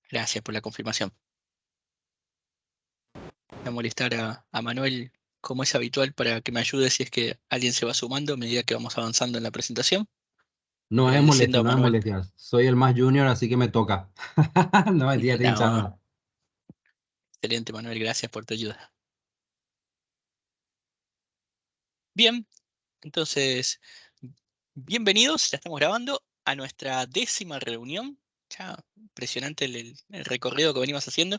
Gracias por la confirmación. Voy a molestar a Manuel como es habitual para que me ayude si es que alguien se va sumando a medida que vamos avanzando en la presentación. No es molestia, Agradeciendo a no es Manuel. molestia. Soy el más junior, así que me toca. No me tía, te No, hinchando. excelente Manuel, gracias por tu ayuda. Bien, entonces, bienvenidos, ya estamos grabando a nuestra 10ª reunión. Ya impresionante el recorrido que venimos haciendo.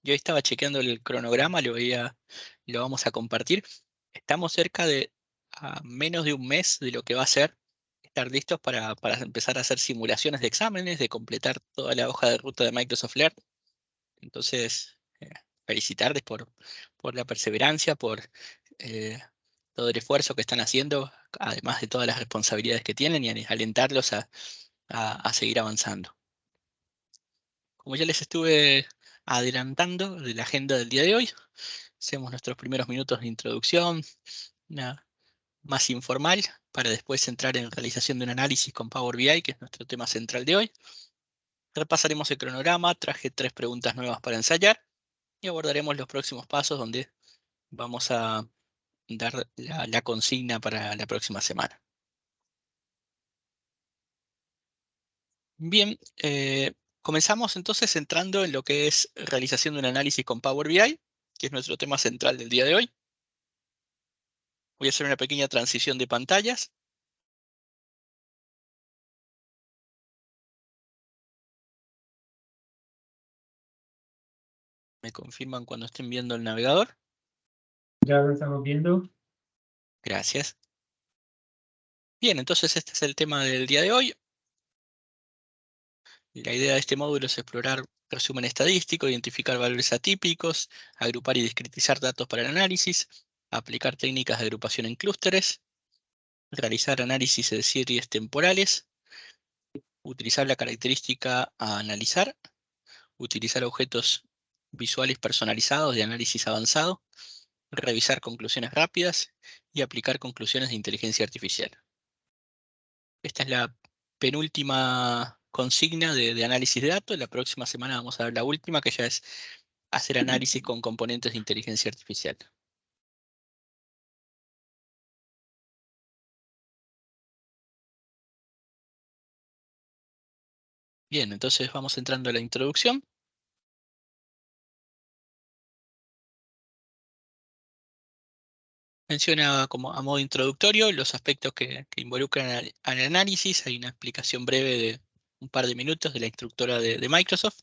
Yo estaba chequeando el cronograma, lo vamos a compartir. Estamos cerca de a menos de un mes de lo que va a ser estar listos para empezar a hacer simulaciones de exámenes, de completar toda la hoja de ruta de Microsoft Learn. Entonces, felicitarles por la perseverancia, por eh, todo el esfuerzo que están haciendo, además de todas las responsabilidades que tienen, y alentarlos a seguir avanzando. Como ya les estuve adelantando de la agenda del día de hoy, hacemos nuestros primeros minutos de introducción, una más informal, para después entrar en realización de un análisis con Power BI, que es nuestro tema central de hoy. Repasaremos el cronograma, traje 3 preguntas nuevas para ensayar y abordaremos los próximos pasos donde vamos a dar la consigna para la próxima semana. Bien, comenzamos entonces entrando en lo que es realización de un análisis con Power BI, que es nuestro tema central del día de hoy. Voy a hacer una pequeña transición de pantallas. Me confirman cuando estén viendo el navegador. Ya lo estamos viendo. Gracias. Bien, entonces este es el tema del día de hoy. La idea de este módulo es explorar resumen estadístico, identificar valores atípicos, agrupar y discretizar datos para el análisis, aplicar técnicas de agrupación en clústeres, realizar análisis de series temporales, utilizar la característica a analizar, utilizar objetos visuales personalizados de análisis avanzado, revisar conclusiones rápidas y aplicar conclusiones de inteligencia artificial. Esta es la penúltima consigna de análisis de datos. La próxima semana vamos a ver la última, que ya es hacer análisis con componentes de inteligencia artificial. Bien, entonces vamos entrando a la introducción. Menciona como a modo introductorio los aspectos que involucran al análisis. Hay una explicación breve de un par de minutos de la instructora de Microsoft.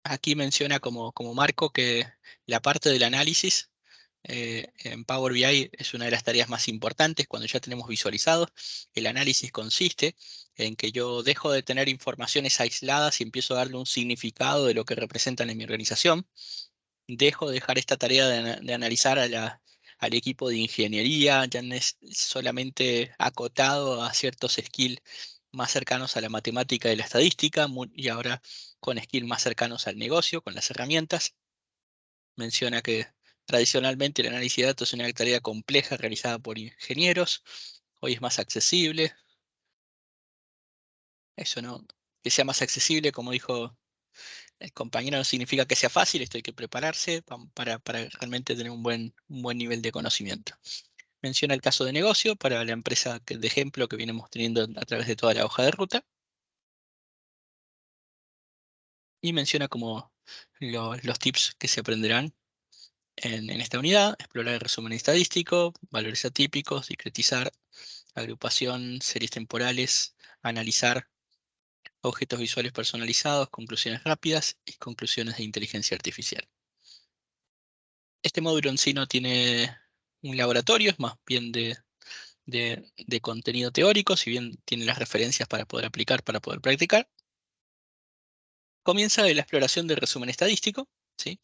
Aquí menciona como marco que la parte del análisis en Power BI es una de las tareas más importantes cuando ya tenemos visualizado. El análisis consiste en que yo dejo de tener informaciones aisladas y empiezo a darle un significado de lo que representan en mi organización. Dejo de dejar esta tarea de analizar al equipo de ingeniería, ya no es solamente acotado a ciertos skills más cercanos a la matemática y la estadística, y ahora con skills más cercanos al negocio, con las herramientas. Menciona que tradicionalmente el análisis de datos es una tarea compleja realizada por ingenieros, hoy es más accesible. Eso no, que sea más accesible, como dijo el compañero, no significa que sea fácil, esto hay que prepararse para realmente tener un buen nivel de conocimiento. Menciona el caso de negocio para la empresa de ejemplo que venimos teniendo a través de toda la hoja de ruta. Y menciona como los tips que se aprenderán en esta unidad: explorar el resumen estadístico, valores atípicos, discretizar, agrupación, series temporales, analizar, objetos visuales personalizados, conclusiones rápidas y conclusiones de inteligencia artificial. Este módulo en sí no tiene un laboratorio, es más bien de contenido teórico, si bien tiene las referencias para poder aplicar, para poder practicar. Comienza de la exploración del resumen estadístico, ¿sí?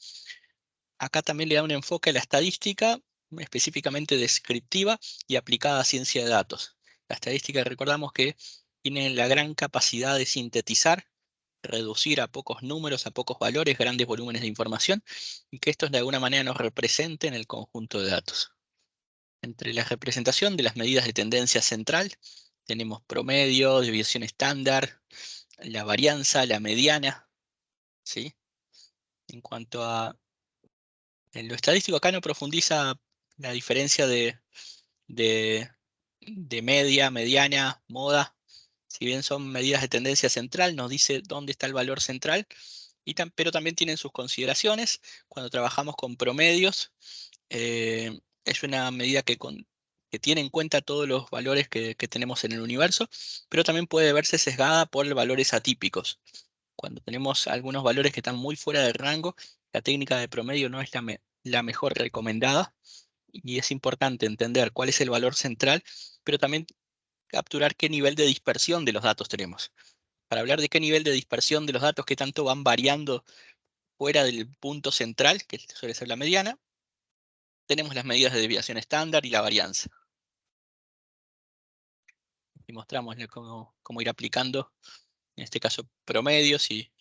Acá también le da un enfoque a la estadística, específicamente descriptiva y aplicada a ciencia de datos. La estadística, recordamos que tiene la gran capacidad de sintetizar, reducir a pocos números, a pocos valores, grandes volúmenes de información, y que estos de alguna manera nos representen el conjunto de datos. Entre la representación de las medidas de tendencia central, tenemos promedio, desviación estándar, la varianza, la mediana, ¿sí? En cuanto a en lo estadístico, acá no profundiza la diferencia de, de media, mediana, moda. Si bien son medidas de tendencia central, nos dice dónde está el valor central, pero también tienen sus consideraciones. Cuando trabajamos con promedios, es una medida que tiene en cuenta todos los valores que tenemos en el universo, pero también puede verse sesgada por valores atípicos. Cuando tenemos algunos valores que están muy fuera de rango, la técnica de promedio no es la mejor recomendada, y es importante entender cuál es el valor central, pero también capturar qué nivel de dispersión de los datos tenemos. Para hablar de qué nivel de dispersión de los datos, qué tanto van variando fuera del punto central, que suele ser la mediana, tenemos las medidas de desviación estándar y la varianza. Y mostramos cómo ir aplicando, en este caso, promedios y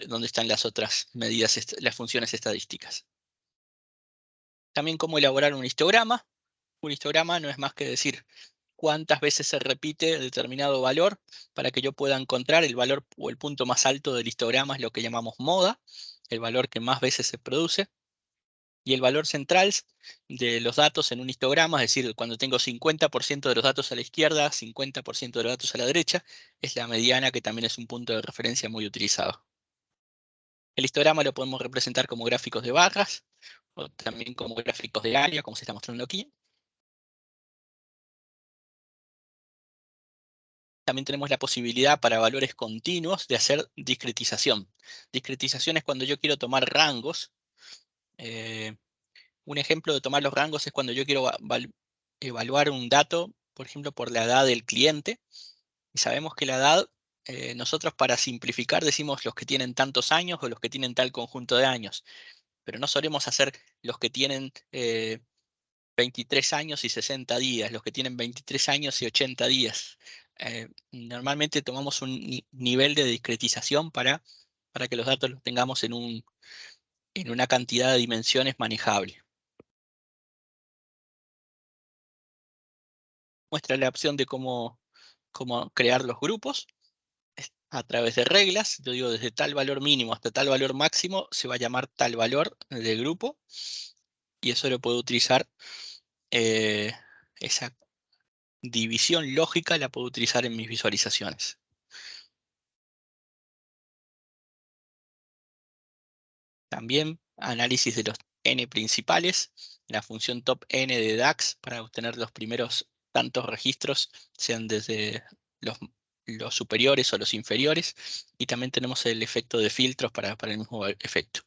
dónde están las otras medidas, las funciones estadísticas. También cómo elaborar un histograma. Un histograma no es más que decir cuántas veces se repite determinado valor para que yo pueda encontrar el valor o el punto más alto del histograma, es lo que llamamos moda, el valor que más veces se produce. Y el valor central de los datos en un histograma, es decir, cuando tengo 50% de los datos a la izquierda, 50% de los datos a la derecha, es la mediana, que también es un punto de referencia muy utilizado. El histograma lo podemos representar como gráficos de barras, o también como gráficos de área, como se está mostrando aquí. También tenemos la posibilidad para valores continuos de hacer discretización. Discretización es cuando yo quiero tomar rangos. Un ejemplo de tomar los rangos es cuando yo quiero evaluar un dato, por ejemplo, por la edad del cliente. Y sabemos que la edad, nosotros para simplificar decimos los que tienen tantos años o los que tienen tal conjunto de años. Pero no solemos hacer los que tienen 23 años y 60 días, los que tienen 23 años y 80 días. Normalmente tomamos un nivel de discretización para que los datos los tengamos en una cantidad de dimensiones manejable. Muestra la opción de cómo crear los grupos a través de reglas. Yo digo, desde tal valor mínimo hasta tal valor máximo se va a llamar tal valor de grupo, y eso lo puedo utilizar, esa división lógica la puedo utilizar en mis visualizaciones. También análisis de los n principales, la función top n de DAX para obtener los primeros tantos registros, sean desde los superiores o los inferiores, y también tenemos el efecto de filtros para el mismo efecto.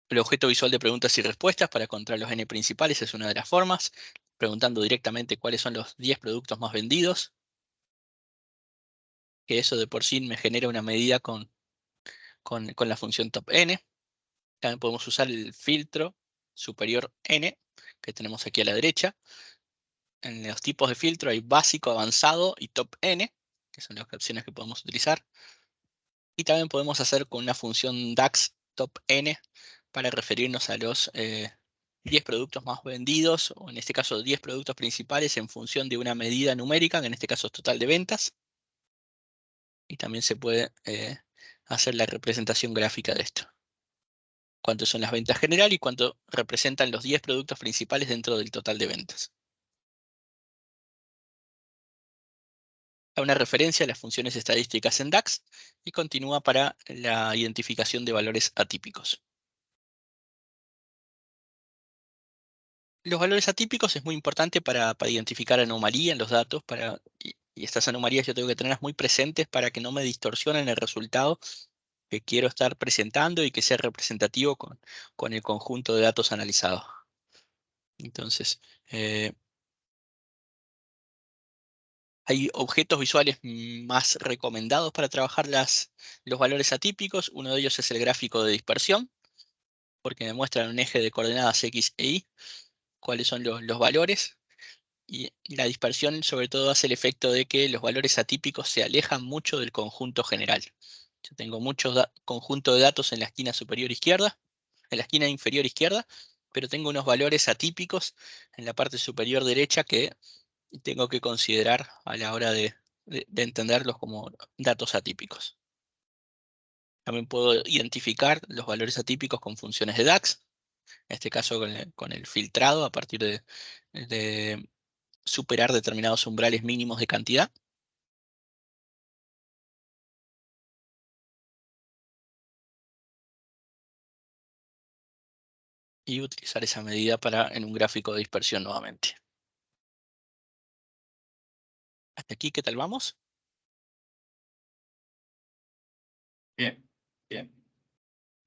El objeto visual de preguntas y respuestas para encontrar los n principales es una de las formas, preguntando directamente cuáles son los 10 productos más vendidos, que eso de por sí me genera una medida con la función top n. También podemos usar el filtro superior n, que tenemos aquí a la derecha. En los tipos de filtro hay básico, avanzado y top n, que son las opciones que podemos utilizar. Y también podemos hacer con una función DAX top n para referirnos a los 10 productos más vendidos, o en este caso 10 productos principales en función de una medida numérica, que en este caso es total de ventas. Y también se puede hacer la representación gráfica de esto. Cuánto son las ventas general y cuánto representan los 10 productos principales dentro del total de ventas. A una referencia a las funciones estadísticas en DAX y continúa para la identificación de valores atípicos. Los valores atípicos es muy importante para identificar anomalías en los datos, y estas anomalías yo tengo que tenerlas muy presentes para que no me distorsionen el resultado que quiero estar presentando y que sea representativo con el conjunto de datos analizados. Entonces, hay objetos visuales más recomendados para trabajar los valores atípicos. Uno de ellos es el gráfico de dispersión, porque me muestra en un eje de coordenadas X e Y cuáles son los valores. Y la dispersión sobre todo hace el efecto de que los valores atípicos se alejan mucho del conjunto general. Yo tengo muchos conjuntos de datos en la esquina superior izquierda, en la esquina inferior izquierda, pero tengo unos valores atípicos en la parte superior derecha que tengo que considerar a la hora de entenderlos como datos atípicos. También puedo identificar los valores atípicos con funciones de DAX, en este caso con el filtrado a partir de superar determinados umbrales mínimos de cantidad. Y utilizar esa medida en un gráfico de dispersión nuevamente. Hasta aquí, ¿qué tal vamos? Bien, bien.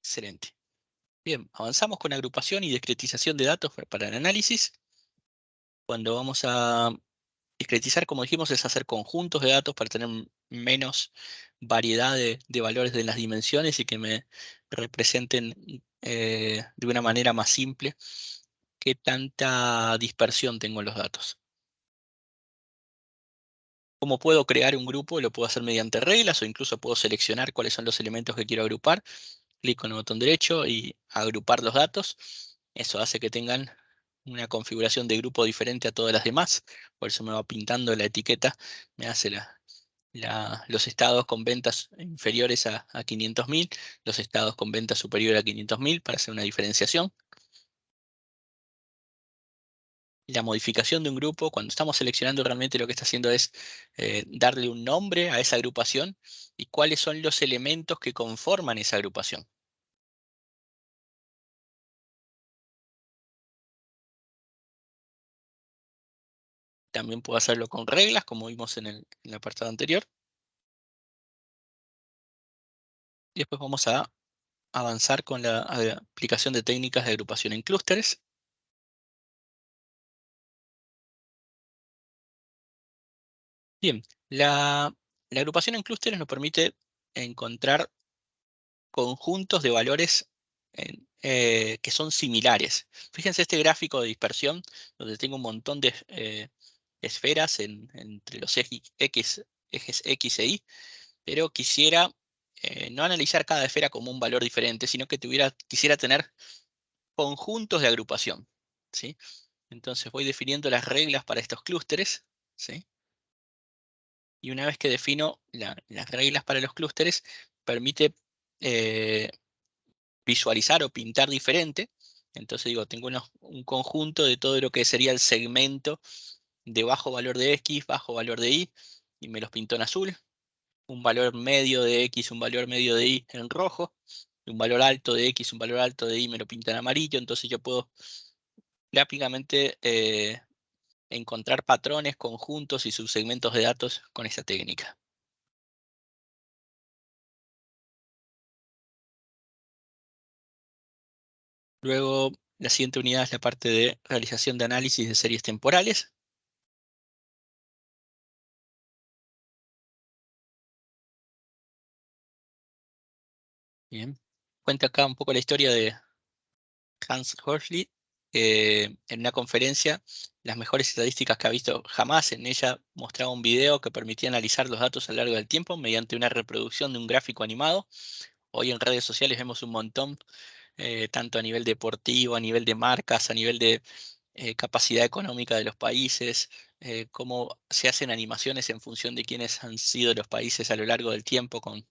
Excelente. Bien, avanzamos con agrupación y discretización de datos para el análisis. Cuando vamos a discretizar, como dijimos, es hacer conjuntos de datos para tener menos variedad de valores de las dimensiones y que me representen de una manera más simple qué tanta dispersión tengo en los datos. ¿Cómo puedo crear un grupo? Lo puedo hacer mediante reglas o incluso puedo seleccionar cuáles son los elementos que quiero agrupar. Clic con el botón derecho y agrupar los datos. Eso hace que tengan una configuración de grupo diferente a todas las demás. Por eso me va pintando la etiqueta, me hace los estados con ventas inferiores a 500.000, los estados con ventas superiores a 500.000 para hacer una diferenciación. La modificación de un grupo, cuando estamos seleccionando, realmente lo que está haciendo es darle un nombre a esa agrupación y cuáles son los elementos que conforman esa agrupación. También puedo hacerlo con reglas, como vimos en el apartado anterior. Y después vamos a avanzar con la aplicación de técnicas de agrupación en clústeres. Bien, la agrupación en clústeres nos permite encontrar conjuntos de valores que son similares. Fíjense este gráfico de dispersión, donde tengo un montón de esferas entre los ejes X e Y, pero quisiera no analizar cada esfera como un valor diferente, sino que quisiera tener conjuntos de agrupación, ¿sí? Entonces voy definiendo las reglas para estos clústeres, ¿sí? Y una vez que defino las reglas para los clústeres, permite visualizar o pintar diferente. Entonces digo, tengo un conjunto de todo lo que sería el segmento de bajo valor de X, bajo valor de Y, y me los pinto en azul. Un valor medio de X, un valor medio de Y en rojo. Un valor alto de X, un valor alto de Y me lo pinta en amarillo. Entonces yo puedo gráficamente encontrar patrones, conjuntos y subsegmentos de datos con esta técnica. Luego, la siguiente unidad es la parte de realización de análisis de series temporales. Bien. Cuenta acá un poco la historia de Hans Horsley, en una conferencia, las mejores estadísticas que ha visto jamás. En ella mostraba un video que permitía analizar los datos a lo largo del tiempo mediante una reproducción de un gráfico animado. Hoy en redes sociales vemos un montón, tanto a nivel deportivo, a nivel de marcas, a nivel de capacidad económica de los países, cómo se hacen animaciones en función de quiénes han sido los países a lo largo del tiempo con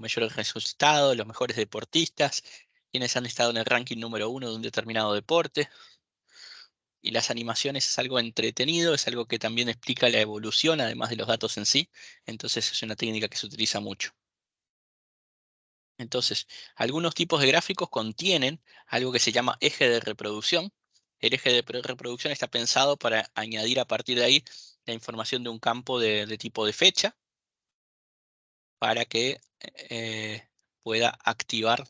mayores resultados, los mejores deportistas, quienes han estado en el ranking número 1 de un determinado deporte. Y las animaciones es algo entretenido, es algo que también explica la evolución, además de los datos en sí. Entonces es una técnica que se utiliza mucho. Entonces, algunos tipos de gráficos contienen algo que se llama eje de reproducción. El eje de reproducción está pensado para añadir a partir de ahí la información de un campo de tipo de fecha para que pueda activar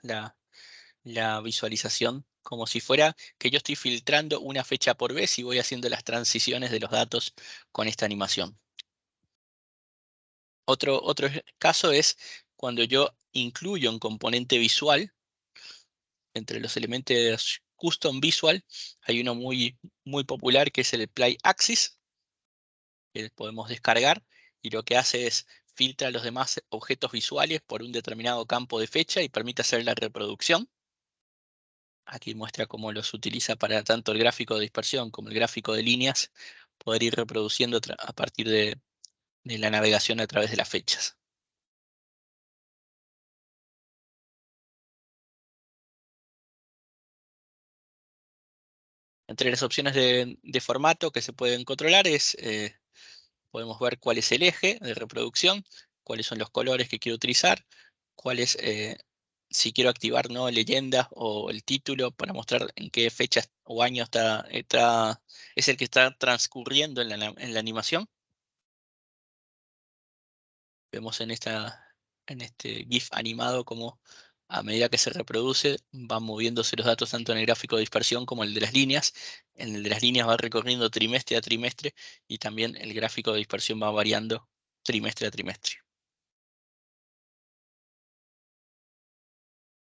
la visualización como si fuera que yo estoy filtrando una fecha por vez y voy haciendo las transiciones de los datos con esta animación. Otro caso es cuando yo incluyo un componente visual. Entre los elementos custom visual hay uno muy popular que es el Play Axis, que podemos descargar y lo que hace es filtra los demás objetos visuales por un determinado campo de fecha y permite hacer la reproducción. Aquí muestra cómo los utiliza para tanto el gráfico de dispersión como el gráfico de líneas poder ir reproduciendo a partir de la navegación a través de las fechas. Entre las opciones de formato que se pueden controlar podemos ver cuál es el eje de reproducción, cuáles son los colores que quiero utilizar, cuáles, si quiero activar no leyendas o el título para mostrar en qué fecha o año es el que está transcurriendo en la animación. Vemos en este GIF animado como a medida que se reproduce van moviéndose los datos tanto en el gráfico de dispersión como el de las líneas. En el de las líneas va recorriendo trimestre a trimestre y también el gráfico de dispersión va variando trimestre a trimestre.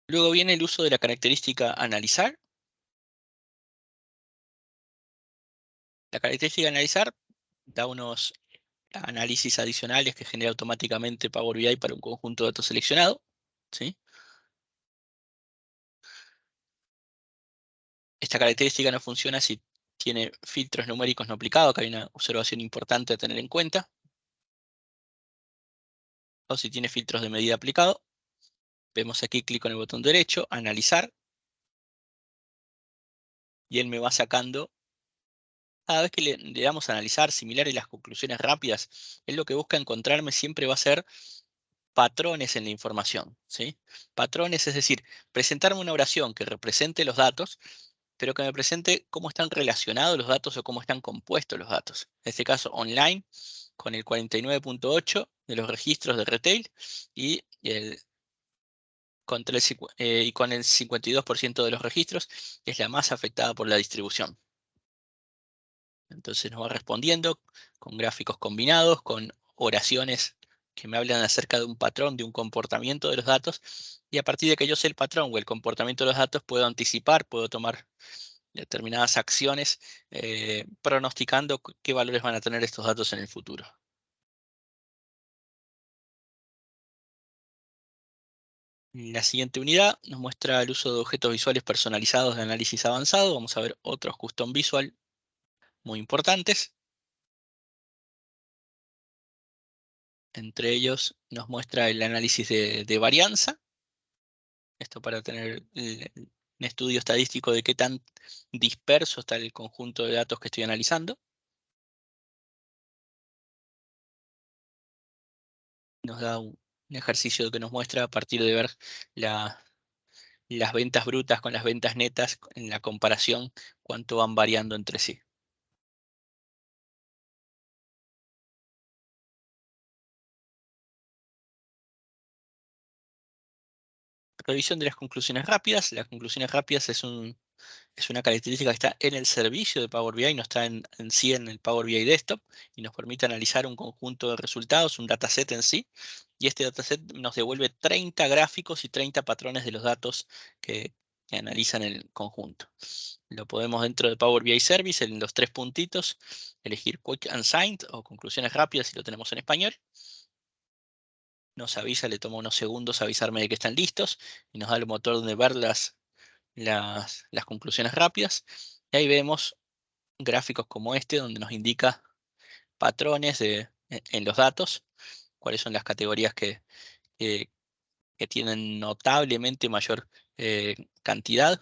Luego viene el uso de la característica analizar. La característica analizar da unos análisis adicionales que genera automáticamente Power BI para un conjunto de datos seleccionado, ¿sí? Esta característica no funciona si tiene filtros numéricos no aplicados, que hay una observación importante a tener en cuenta, o si tiene filtros de medida aplicado. Vemos aquí, clic en el botón derecho, analizar, y él me va sacando, cada vez que le damos a analizar, similar y las conclusiones rápidas, él lo que busca encontrarme siempre va a ser patrones en la información, ¿sí? Patrones, es decir, presentarme una oración que represente los datos, pero que me presente cómo están relacionados los datos o cómo están compuestos los datos. En este caso, online, con el 49.8 de los registros de retail y con el 52% de los registros, que es la más afectada por la distribución. Entonces nos va respondiendo con gráficos combinados, con oraciones que me hablan acerca de un patrón, de un comportamiento de los datos, y a partir de que yo sé el patrón o el comportamiento de los datos, puedo anticipar, puedo tomar determinadas acciones, pronosticando qué valores van a tener estos datos en el futuro. La siguiente unidad nos muestra el uso de objetos visuales personalizados de análisis avanzado. Vamos a ver otros custom visual muy importantes. Entre ellos nos muestra el análisis de varianza. Esto para tener un estudio estadístico de qué tan disperso está el conjunto de datos que estoy analizando. Nos da un ejercicio que nos muestra a partir de ver las ventas brutas con las ventas netas en la comparación, cuánto van variando entre sí. Revisión de las conclusiones rápidas. Las conclusiones rápidas es una característica que está en el servicio de Power BI, no está en sí en el Power BI Desktop, y nos permite analizar un conjunto de resultados, un dataset en sí, y este dataset nos devuelve 30 gráficos y 30 patrones de los datos que analizan el conjunto. Lo podemos dentro de Power BI Service, en los tres puntitos, elegir Quick and Signed o conclusiones rápidas si lo tenemos en español. Nos avisa, le toma unos segundos avisarme de que están listos, y nos da el motor donde ver las conclusiones rápidas. Y ahí vemos gráficos como este, donde nos indica patrones en los datos, cuáles son las categorías que- que tienen notablemente mayor cantidad,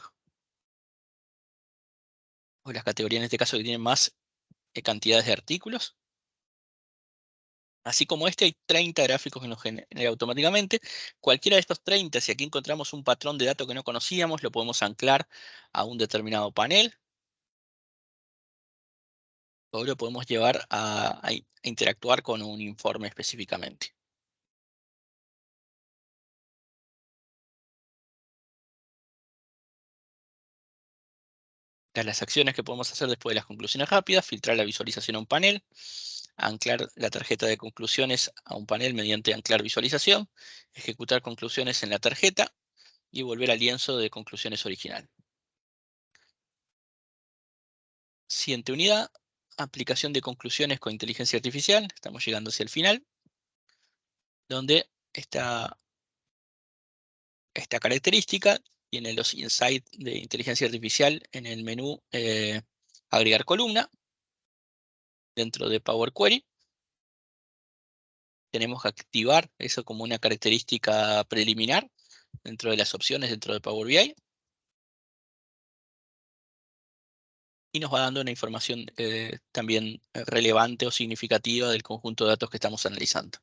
o las categorías en este caso que tienen más cantidades de artículos. Así como este, hay 30 gráficos que nos genera automáticamente. Cualquiera de estos 30, si aquí encontramos un patrón de datos que no conocíamos, lo podemos anclar a un determinado panel, o lo podemos llevar a interactuar con un informe específicamente. Las acciones que podemos hacer después de las conclusiones rápidas: filtrar la visualización a un panel, anclar la tarjeta de conclusiones a un panel mediante anclar visualización, ejecutar conclusiones en la tarjeta y volver al lienzo de conclusiones original. Siguiente unidad, aplicación de conclusiones con inteligencia artificial. Estamos llegando hacia el final, donde esta característica tiene los insights de inteligencia artificial en el menú agregar columna. dentro de Power Query. Tenemos que activar eso como una característica preliminar dentro de las opciones dentro de Power BI. Y nos va dando una información también relevante o significativa del conjunto de datos que estamos analizando.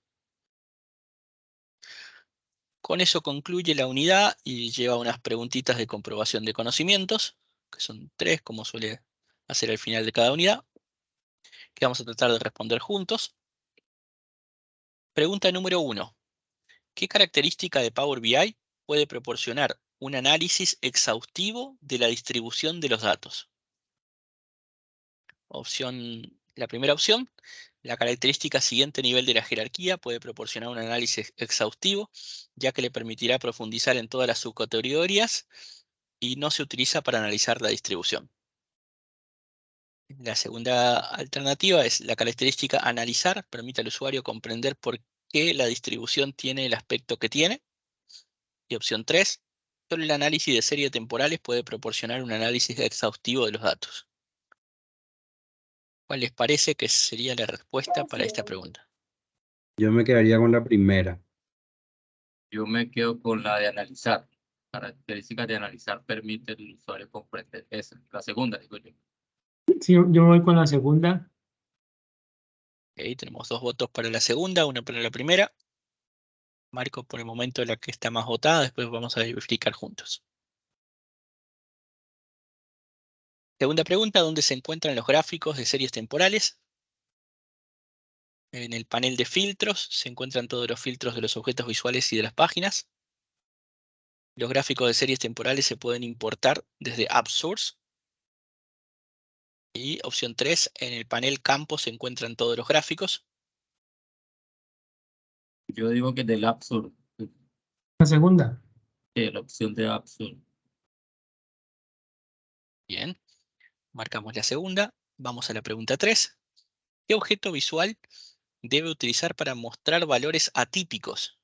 Con eso concluye la unidad y lleva unas preguntitas de comprobación de conocimientos, que son 3, como suele hacer al final de cada unidad, que vamos a tratar de responder juntos. Pregunta número 1. ¿Qué característica de Power BI puede proporcionar un análisis exhaustivo de la distribución de los datos? La primera opción, la característica siguiente nivel de la jerarquía puede proporcionar un análisis exhaustivo, ya que le permitirá profundizar en todas las subcategorías y no se utiliza para analizar la distribución. La segunda alternativa es la característica analizar, permite al usuario comprender por qué la distribución tiene el aspecto que tiene. Y opción 3, solo el análisis de series temporales puede proporcionar un análisis exhaustivo de los datos. ¿Cuál les parece que sería la respuesta para esta pregunta? Yo me quedaría con la primera. Yo me quedo con la de analizar. Características de analizar permite al usuario comprender esa. La segunda, digo yo. Sí, yo voy con la segunda. Ok, tenemos 2 votos para la segunda, 1 para la primera. Marco por el momento la que está más votada, después vamos a verificar juntos. Segunda pregunta, ¿dónde se encuentran los gráficos de series temporales? En el panel de filtros se encuentran todos los filtros de los objetos visuales y de las páginas. Los gráficos de series temporales se pueden importar desde AppSource. Y opción 3, en el panel campo se encuentran todos los gráficos. Yo digo que del absurdo. La segunda. La opción de absurdo. Bien, marcamos la segunda. Vamos a la pregunta 3. ¿Qué objeto visual debe utilizar para mostrar valores atípicos?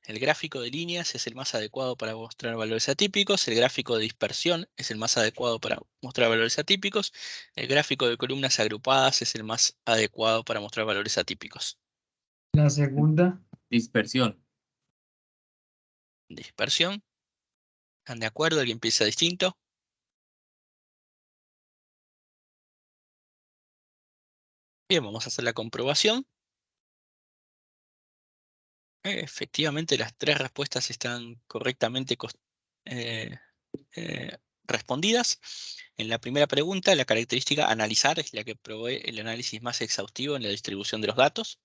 El gráfico de líneas es el más adecuado para mostrar valores atípicos. El gráfico de dispersión es el más adecuado para mostrar valores atípicos. El gráfico de columnas agrupadas es el más adecuado para mostrar valores atípicos. La segunda. Dispersión. Dispersión. ¿Están de acuerdo? ¿Alguien piensa distinto? Bien, vamos a hacer la comprobación. Efectivamente, las 3 respuestas están correctamente eh, respondidas. En la primera pregunta, la característica analizar es la que provee el análisis más exhaustivo en la distribución de los datos.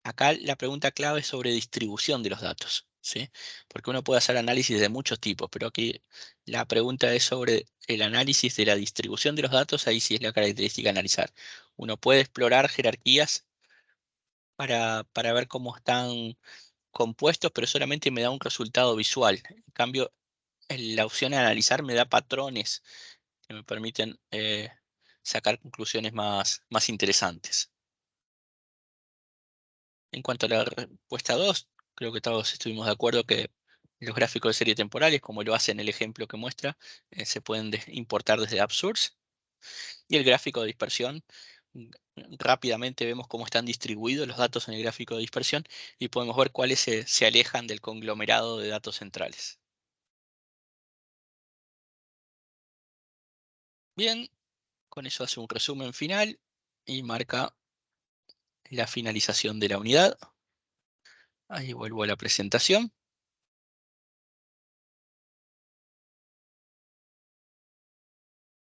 Acá la pregunta clave es sobre distribución de los datos, ¿sí? Porque uno puede hacer análisis de muchos tipos, pero aquí la pregunta es sobre el análisis de la distribución de los datos, ahí sí es la característica analizar. Uno puede explorar jerarquías para ver cómo están compuestos, pero solamente me da un resultado visual. En cambio, la opción de analizar me da patrones que me permiten sacar conclusiones más interesantes. En cuanto a la respuesta 2, creo que todos estuvimos de acuerdo que los gráficos de serie temporales, como lo hace en el ejemplo que muestra, se pueden importar desde AppSource. Y el gráfico de dispersión, mm, rápidamente vemos cómo están distribuidos los datos en el gráfico de dispersión y podemos ver cuáles se alejan del conglomerado de datos centrales. Bien, con eso hace un resumen final y marca la finalización de la unidad. Ahí vuelvo a la presentación.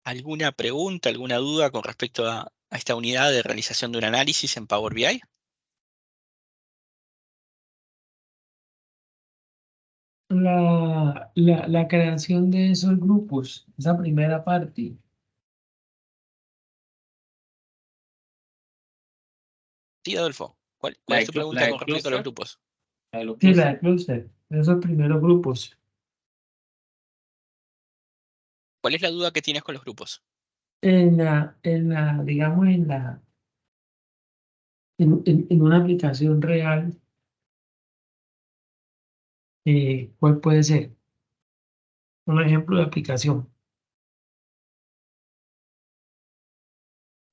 ¿Alguna pregunta, alguna duda con respecto a esta unidad de realización de un análisis en Power BI? La creación de esos grupos, esa primera parte. Sí, Adolfo. La ¿Cuál es de, tu la pregunta de con respecto a los cluster. grupos? La de los Sí, la cluster. de clúster, esos primeros grupos. ¿Cuál es la duda que tienes con los grupos? Digamos, en una aplicación real, ¿cuál puede ser? Un ejemplo de aplicación.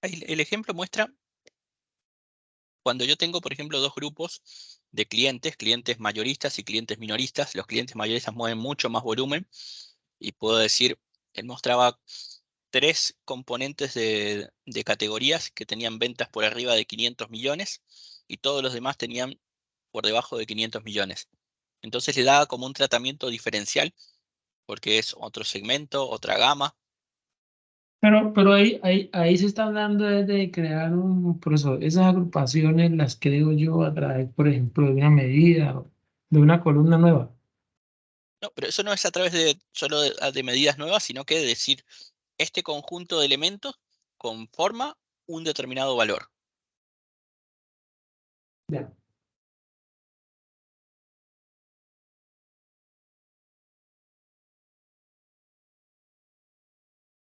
El ejemplo muestra cuando yo tengo, por ejemplo, dos grupos de clientes mayoristas y clientes minoristas. Los clientes mayoristas mueven mucho más volumen y puedo decir, él mostraba 3 componentes de categorías que tenían ventas por arriba de 500 millones y todos los demás tenían por debajo de 500 millones. Entonces le daba como un tratamiento diferencial porque es otro segmento, otra gama. Pero ahí se está hablando de crear por eso, esas agrupaciones las creo yo a través, por ejemplo, de una medida, o de una columna nueva. No, pero eso no es a través de solo de medidas nuevas, sino que de decir, este conjunto de elementos conforma un determinado valor. Ya.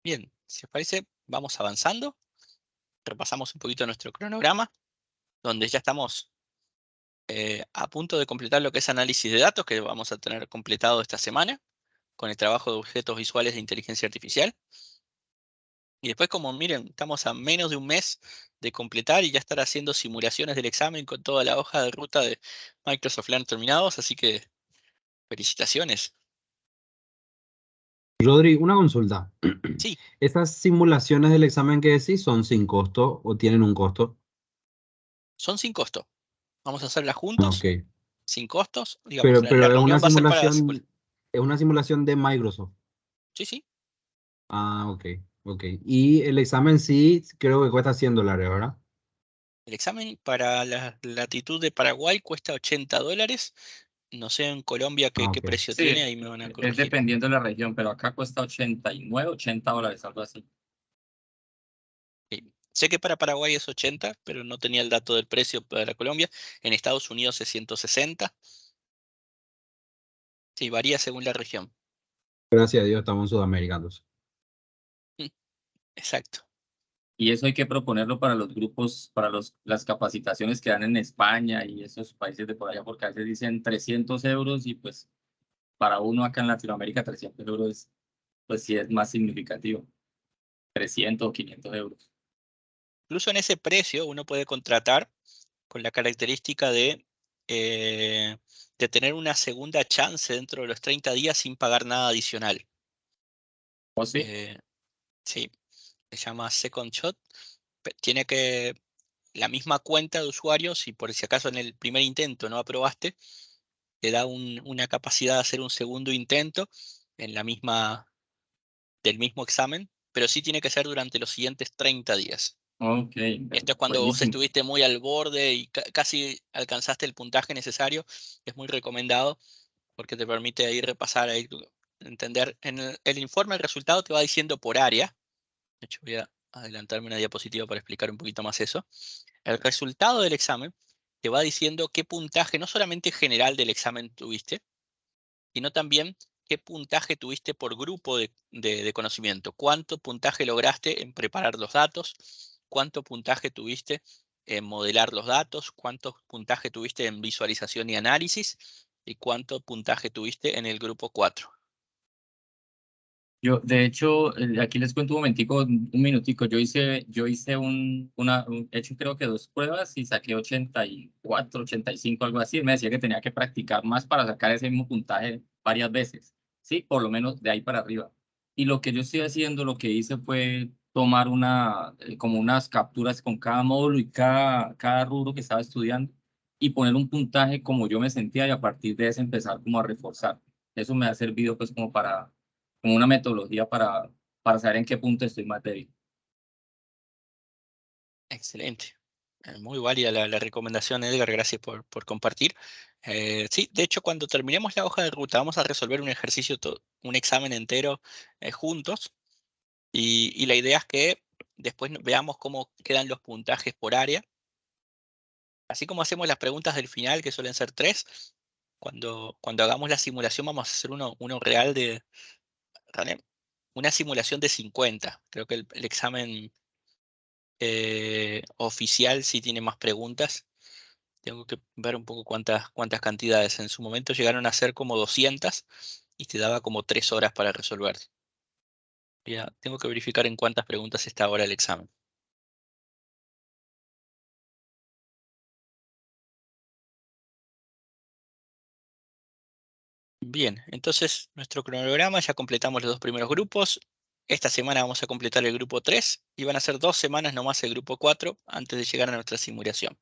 Bien, si os parece, vamos avanzando. Repasamos un poquito nuestro cronograma, donde ya estamos a punto de completar lo que es análisis de datos, que vamos a tener completado esta semana, con el trabajo de objetos visuales de inteligencia artificial. Y después, como miren, estamos a menos de un mes de completar y ya estar haciendo simulaciones del examen con toda la hoja de ruta de Microsoft Learn terminados, así que felicitaciones. Rodri, una consulta. Sí, ¿Estas simulaciones del examen que decís son sin costo o tienen un costo? son sin costo. Vamos a hacerlas Ah, juntos, ok. sin costos. Digamos, la Pero reunión va a ser para simular. es una simulación de Microsoft. Sí, sí. Ah, ok, ok. Y el examen sí creo que cuesta $100, ¿verdad? El examen para la latitud de Paraguay cuesta $80. No sé en Colombia Ah, qué ok. precio tiene, Sí, ahí me van a es corregir. dependiendo de la región, pero acá cuesta 89, $80, algo así. Sí. Sé que para Paraguay es 80, pero no tenía el dato del precio para Colombia. En Estados Unidos es 160. Sí, varía según la región. Gracias a Dios estamos en Sudamérica, entonces. Mm, exacto. Y eso hay que proponerlo para los grupos, para las capacitaciones que dan en España y esos países de por allá, porque a veces dicen 300 euros y pues para uno acá en Latinoamérica 300 euros, pues sí es más significativo. 300 o 500 euros. Incluso en ese precio uno puede contratar con la característica eh, de tener una segunda chance dentro de los 30 días sin pagar nada adicional. ¿O sí? Eh, sí, se llama Second Shot. Tiene que la misma cuenta de usuario, si por si acaso en el primer intento no aprobaste, te da una capacidad de hacer un segundo intento en del mismo examen, pero sí tiene que ser durante los siguientes 30 días. Ok, Esto es cuando vos buenísimo. estuviste muy al borde y casi alcanzaste el puntaje necesario. Es muy recomendado porque te permite ahí repasar, ahí, entender. En el informe el resultado te va diciendo por área. De hecho, voy a adelantarme una diapositiva para explicar un poquito más eso. El resultado del examen te va diciendo qué puntaje, no solamente general del examen tuviste, sino también qué puntaje tuviste por grupo de conocimiento. Cuánto puntaje lograste en preparar los datos, cuánto puntaje tuviste en modelar los datos, cuánto puntaje tuviste en visualización y análisis, y cuánto puntaje tuviste en el grupo 4. Yo, de hecho, aquí les cuento un momentico, un minutico. Yo hice he hecho creo que 2 pruebas y saqué 84, 85, algo así. Me decía que tenía que practicar más para sacar ese mismo puntaje varias veces. Sí, por lo menos de ahí para arriba. Y lo que yo estoy haciendo, lo que hice fue tomar como unas capturas con cada módulo y cada rubro que estaba estudiando y poner un puntaje como yo me sentía y a partir de eso empezar como a reforzar. Eso me ha servido pues como una metodología para saber en qué punto estoy más débil. Excelente. Muy válida la recomendación, Edgar. Gracias por compartir. Sí, de hecho, cuando terminemos la hoja de ruta, vamos a resolver un ejercicio, un examen entero juntos. Y la idea es que después veamos cómo quedan los puntajes por área. Así como hacemos las preguntas del final, que suelen ser 3, cuando hagamos la simulación vamos a hacer uno real ¿vale? Una simulación de 50. Creo que el examen oficial sí tiene más preguntas. Tengo que ver un poco cuántas cantidades. En su momento llegaron a ser como 200 y te daba como 3 horas para resolver. Ya, tengo que verificar en cuántas preguntas está ahora el examen. Bien, entonces nuestro cronograma, ya completamos los 2 primeros grupos. Esta semana vamos a completar el grupo 3 y van a ser 2 semanas nomás el grupo 4 antes de llegar a nuestra simulación.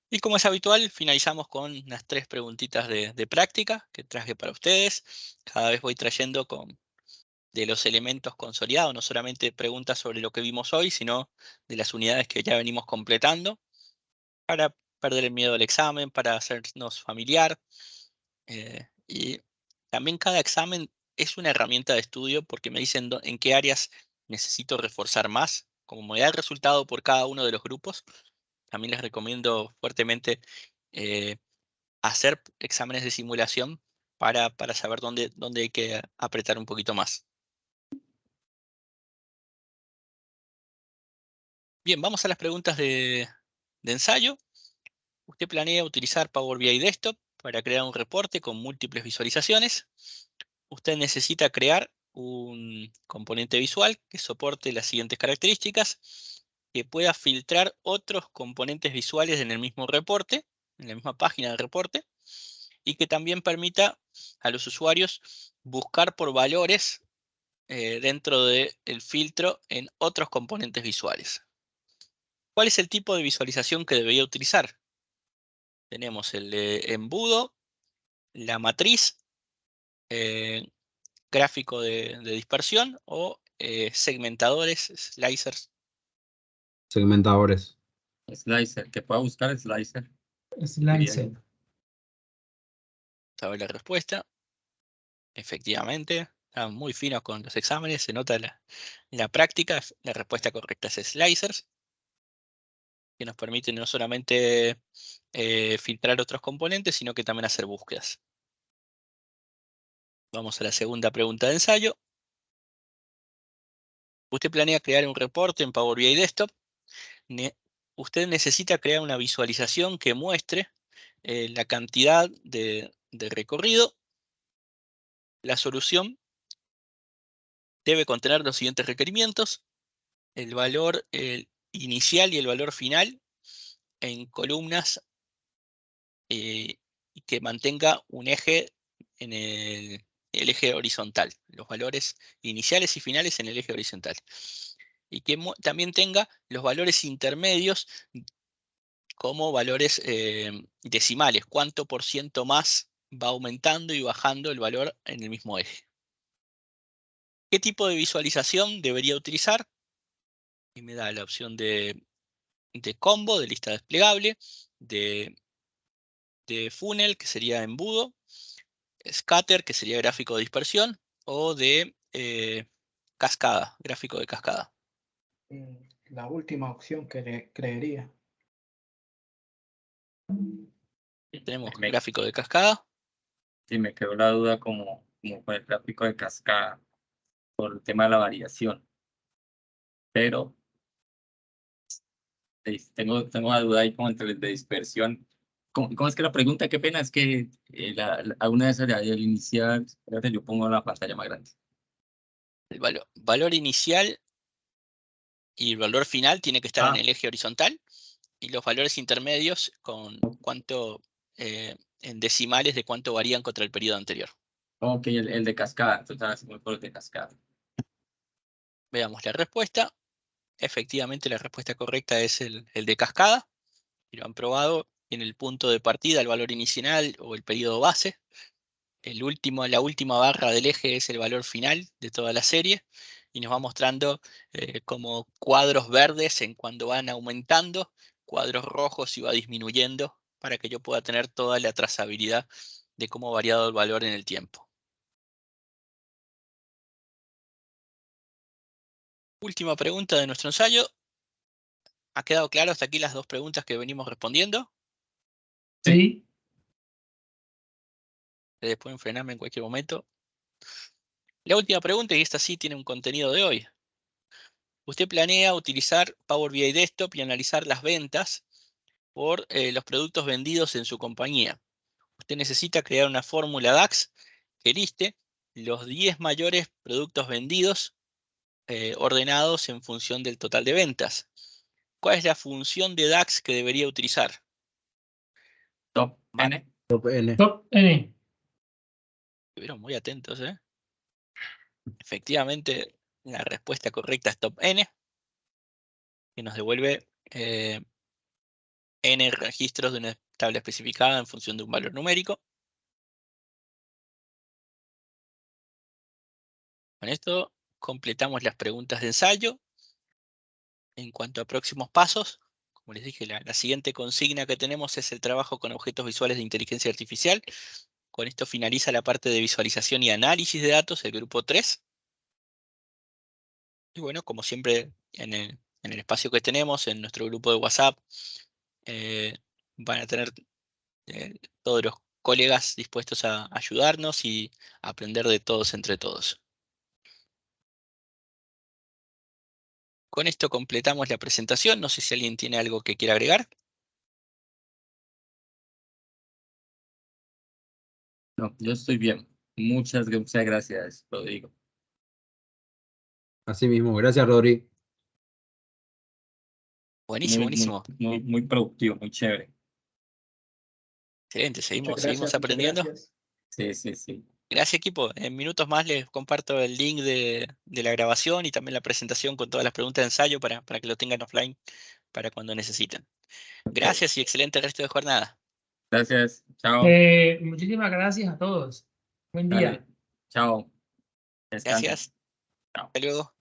Y como es habitual, finalizamos con unas 3 preguntitas de práctica que traje para ustedes. Cada vez voy trayendo de los elementos consolidados, no solamente preguntas sobre lo que vimos hoy, sino de las unidades que ya venimos completando, para perder el miedo al examen, para hacernos familiar. Y también cada examen es una herramienta de estudio porque me dicen en qué áreas necesito reforzar más. Como me da el resultado por cada uno de los grupos, también les recomiendo fuertemente eh, hacer exámenes de simulación para saber dónde hay que apretar un poquito más. Bien, vamos a las preguntas de ensayo. Usted planea utilizar Power BI Desktop para crear un reporte con múltiples visualizaciones. Usted necesita crear un componente visual que soporte las siguientes características, que pueda filtrar otros componentes visuales en el mismo reporte, en la misma página del reporte, y que también permita a los usuarios buscar por valores dentro del filtro en otros componentes visuales. ¿Cuál es el tipo de visualización que debería utilizar? Tenemos el embudo, la matriz, gráfico de dispersión o segmentadores, slicers. Segmentadores. Slicer, que pueda buscar slicer. Slicer. ¿Sabe la respuesta? Efectivamente, están muy finos con los exámenes, se nota la práctica. La respuesta correcta es slicers, que nos permiten no solamente filtrar otros componentes, sino que también hacer búsquedas. Vamos a la segunda pregunta de ensayo. Usted planea crear un reporte en Power BI Desktop. Usted necesita crear una visualización que muestre la cantidad de recorrido. La solución debe contener los siguientes requerimientos: el valor inicial y el valor final en columnas y que mantenga un eje en el eje horizontal, los valores iniciales y finales en el eje horizontal. Y que también tenga los valores intermedios como valores decimales, cuánto por ciento más va aumentando y bajando el valor en el mismo eje. ¿Qué tipo de visualización debería utilizar? Y me da la opción de combo, de lista desplegable, de funnel, que sería embudo, scatter, que sería gráfico de dispersión, o de cascada, gráfico de cascada. La última opción que creería. Tenemos gráfico de cascada. Sí, me quedó la duda como con el gráfico de cascada por el tema de la variación. Pero tengo la duda ahí como entre el de dispersión. ¿Cómo es que la pregunta? Qué pena, es que alguna de esas de ahí, el inicial, espérate, yo pongo la pantalla más grande. El valor inicial y el valor final tiene que estar en el eje horizontal, y los valores intermedios con cuánto en decimales de cuánto varían contra el periodo anterior. Ok, el de cascada, entonces muy por el de cascada. Veamos la respuesta. Efectivamente, la respuesta correcta es el de cascada. Y lo han probado en el punto de partida, el valor inicial o el periodo base. La última barra del eje es el valor final de toda la serie. Y nos va mostrando como cuadros verdes en cuando van aumentando, cuadros rojos y va disminuyendo, para que yo pueda tener toda la trazabilidad de cómo ha variado el valor en el tiempo. Última pregunta de nuestro ensayo. ¿Ha quedado claro hasta aquí las 2 preguntas que venimos respondiendo? Sí. Ustedes pueden frenarme en cualquier momento. La última pregunta, y esta sí tiene un contenido de hoy. Usted planea utilizar Power BI Desktop y analizar las ventas por los productos vendidos en su compañía. Usted necesita crear una fórmula DAX que liste los 10 mayores productos vendidos ordenados en función del total de ventas. ¿Cuál es la función de DAX que debería utilizar? Top N. Top N. Top N. Estuvieron muy atentos, ¿eh? Efectivamente, la respuesta correcta es top n, que nos devuelve n registros de una tabla especificada en función de un valor numérico. Con esto completamos las preguntas de ensayo. En cuanto a próximos pasos, como les dije, la siguiente consigna que tenemos es el trabajo con objetos visuales de inteligencia artificial. Con esto finaliza la parte de visualización y análisis de datos, el grupo 3. Y bueno, como siempre, en el espacio que tenemos, en nuestro grupo de WhatsApp, van a tener todos los colegas dispuestos a ayudarnos y a aprender de todos entre todos. Con esto completamos la presentación. No sé si alguien tiene algo que quiera agregar. No, yo estoy bien. Muchas gracias, Rodrigo. Así mismo, gracias, Rodri. Buenísimo, Muy, buenísimo. muy productivo, muy chévere. Excelente, Muchas seguimos gracias, muchas aprendiendo. gracias. Sí. Gracias, equipo. En minutos más les comparto el link de la grabación y también la presentación con todas las preguntas de ensayo para que lo tengan offline para cuando necesiten. Gracias y excelente resto de jornada. Gracias. Chao. Muchísimas gracias a todos. Buen día. Dale. Chao. Descansa. Gracias. Chao. Hasta luego.